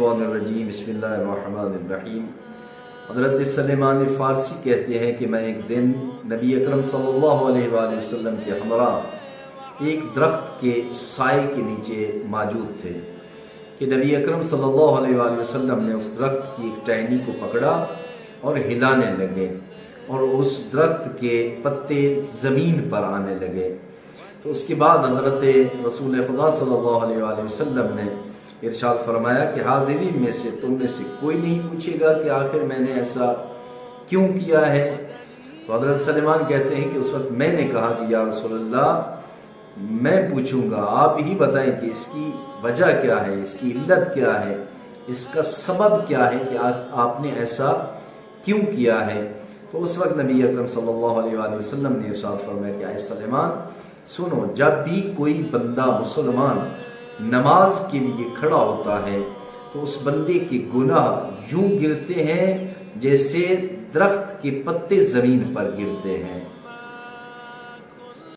الرجیم بسم اللہ الرحمن الرحیم۔ حضرت سلیمان فارسی کہتے ہیں کہ میں ایک دن نبی اکرم صلی اللہ علیہ وآلہ وسلم کے ہمراہ ایک درخت کے سائے کے نیچے موجود تھے کہ نبی اکرم صلی اللہ علیہ وآلہ وسلم نے اس درخت کی ایک ٹہنی کو پکڑا اور ہلانے لگے اور اس درخت کے پتے زمین پر آنے لگے۔ تو اس کے بعد حضرت رسول خدا صلی اللہ علیہ وآلہ وسلم نے ارشاد فرمایا کہ حاضرین میں سے تم میں سے کوئی نہیں پوچھے گا کہ آخر میں نے ایسا کیوں کیا ہے؟ تو حضرت سلیمان کہتے ہیں کہ اس وقت میں نے کہا کہ یا رسول اللہ میں پوچھوں گا، آپ ہی بتائیں کہ اس کی وجہ کیا ہے، اس کی علت کیا ہے، اس کا سبب کیا ہے کہ آپ نے ایسا کیوں کیا ہے؟ تو اس وقت نبی اکرم صلی اللہ علیہ وآلہ وسلم نے ارشاد فرمایا کہ اے سلیمان سنو، جب بھی کوئی بندہ مسلمان نماز کے لیے کھڑا ہوتا ہے تو اس بندے کے گناہ یوں گرتے ہیں جیسے درخت کے پتے زمین پر گرتے ہیں۔